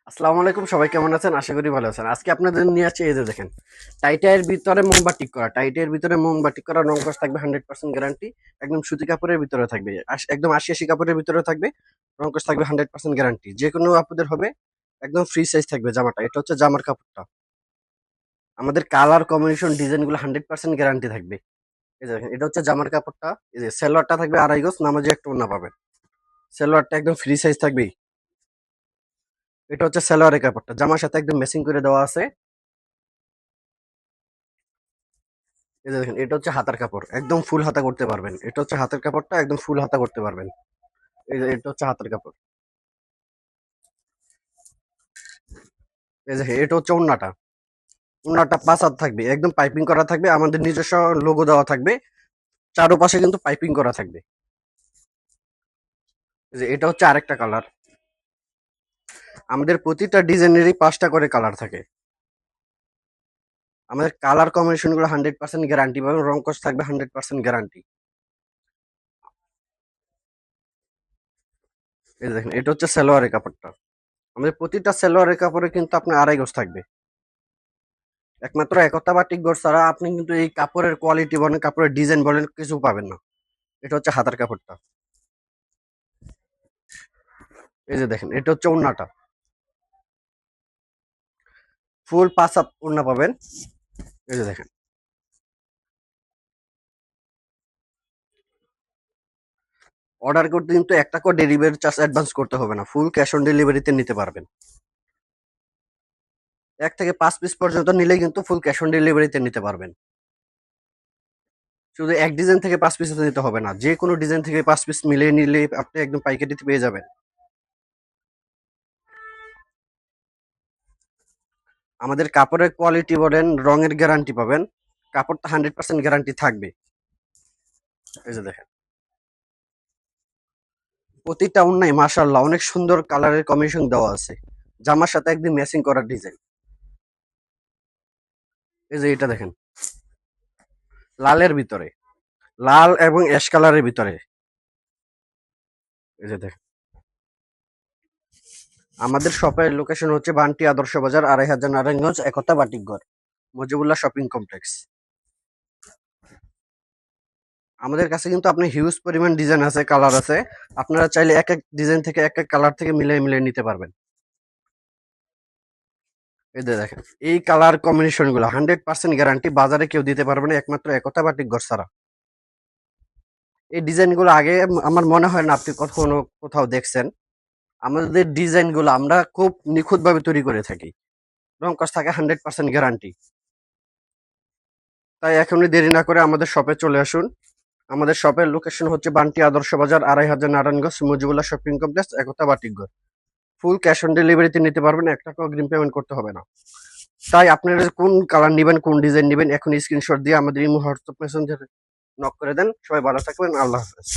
আসসালামু আলাইকুম, সবাই কেমন আছেন? আশা করি ভালো আছেন। আজকে আপনাদের নিয়ে আসছি, এই যে দেখেন, টাইটের ভিতরে মোমবাটিক করা, টাইটের ভিতরে মোমবাটিক করা রং কস থাকবে 100% গ্যারান্টি। একদম সুতি কাপড়ের ভিতরে থাকবে, একদম 80 কাপড়ের ভিতরে থাকবে। রং কস থাকবে 100% গ্যারান্টি, যে কোনো আপুদের হবে। একদম ফ্রি সাইজ থাকবে জামাটা। এটা হচ্ছে জামার কাপড়টা। আমাদের কালার কম্বিনেশন ডিজাইনগুলো 100% গ্যারান্টি থাকবে। এই যে দেখেন, এটা হচ্ছে জামার কাপড়টা। এই যে সালোয়ারটা থাকবে আড়াই গজ, নামাজি একটা ওড়না পাবেন। সালোয়ারটা একদম ফ্রি সাইজ থাকবে। এটা হচ্ছে সালোয়ারের কাপড়টা, জামার সাথে একদম ম্যাচিং করে দেওয়া আছে। এই যে দেখেন, এটা হচ্ছে হাতার কাপড়, একদম ফুল হাতা করতে পারবেন। এটা হচ্ছে হাতের কাপড়টা, একদম ফুল হাতা করতে পারবেন। এই যে এটা হচ্ছে হাতের কাপড়। এই যে এটা হচ্ছে ওড়নাটা। ওড়নাটা 5 হাত থাকবে, একদম পাইপিং করা থাকবে, আমাদের নিজস্ব লোগো দেওয়া থাকবে। চারোপাশে কিন্তু পাইপিং করা থাকবে। এই যে এটা হচ্ছে আরেকটা কালার। আমাদের প্রতিটা ডিজাইনেরই 5টা করে কালার থাকে। আমাদের কালার কম্বিনেশন গুলো 100% গ্যারান্টি পাবেন, রং কস থাকবে 100% গ্যারান্টি। এই যে দেখেন, এটা হচ্ছে সালোয়ারের কাপড়টা। আমাদের প্রতিটা সালোয়ারের কাপড়ে কিন্তু আপনার আড়াই গজ থাকবে। একমাত্র একতা বাটিক গড় ছাড়া আপনি কিন্তু এই কাপড়ের কোয়ালিটি বলেন, কাপড়ের ডিজাইন বলেন, কিছু পাবেন না। এটা হচ্ছে হাতার কাপড়টা। এই যে দেখেন, এটা হচ্ছে ওড়নাটা। ফুল 5 হাত ওড়না পাবেন। এই যে দেখেন, অর্ডার করতে কিন্তু 1 টাকা ডেলিভারি চার্জ অ্যাডভান্স করতে হবে না, ফুল ক্যাশ অন ডেলিভারিতে নিতে পারবেন। 1 থেকে 5 পিস পর্যন্ত নিলেই কিন্তু ফুল ক্যাশ অন ডেলিভারিতে নিতে পারবেন। শুধু এক ডিজাইন থেকে 5 পিস নিতে হবে না, যে কোনো ডিজাইন থেকে 5 পিস মিলিয়ে নিলে আপনি একদম পাইকারিতে পেয়ে যাবেন। আমাদের কাপড়ের কোয়ালিটি বলেন, রঙের গ্যারান্টি পাবেন। কাপড়টা 100% গ্যারান্টি থাকবে। এই যে দেখেন, প্রতিটা ওড়নায় মাশাআল্লাহ অনেক সুন্দর কালারের কম্বিনেশন দেওয়া আছে। জামার সাথে একদম ম্যাচিং করা ডিজাইন। এই যে এটা দেখেন, লালের ভিতরে, লাল এবং অ্যাশ কালারের ভিতরে। এই যে দেখেন, আমাদের শপের লোকেশন হচ্ছে বান্টি আদর্শ বাজার, 2500 নারায়ণগঞ্জ, একতা বাটিকঘর, মজিবুল্লাহ শপিং কমপ্লেক্স। আমাদের কাছে কিন্তু আপনি হিউজ পরিমাণ ডিজাইন আছে, কালার আছে। আপনারা চাইলে এক এক ডিজাইন থেকে, এক এক কালার থেকে মিলিয়ে মিলিয়ে নিতে পারবেন। এই যে দেখেন, এই কালার কম্বিনেশন গুলো 100% গ্যারান্টি, বাজারে কেউ দিতে পারবে না, একমাত্র একতা বাটিকঘর ছাড়া। এই ডিজাইন গুলো আগে আমার মনে হয় না আপনি কখনো কোথাও দেখছেন। আমাদের ডিজাইন গুলো আমরা খুব নিখুঁত ভাবে তৈরি করে থাকি। রং কস থাকে 100% গ্যারান্টি। তাই এখনই দেরি না করে আমাদের শপে চলে আসুন। আমাদের শপের লোকেশন হচ্ছে বান্টি আদর্শ বাজার, 2500 নারায়ণগঞ্জ, মজিবুল্লাহ শপিং কমপ্লেক্স, একতা বাটিকঘর। ফুল ক্যাশ অন ডেলিভারিতে নিতে পারবেন, 1 টাকা অগ্রিম পেমেন্ট করতে হবে না। তাই আপনারা কোন কালার নিবেন, কোন ডিজাইন নিবেন, এখন স্ক্রিনশট দিয়ে আমাদের ইমো হোয়াটসঅ্যাপ মেসেঞ্জারে নক করে দেন। সবাই ভালো থাকবেন, আল্লাহ হাফেজ।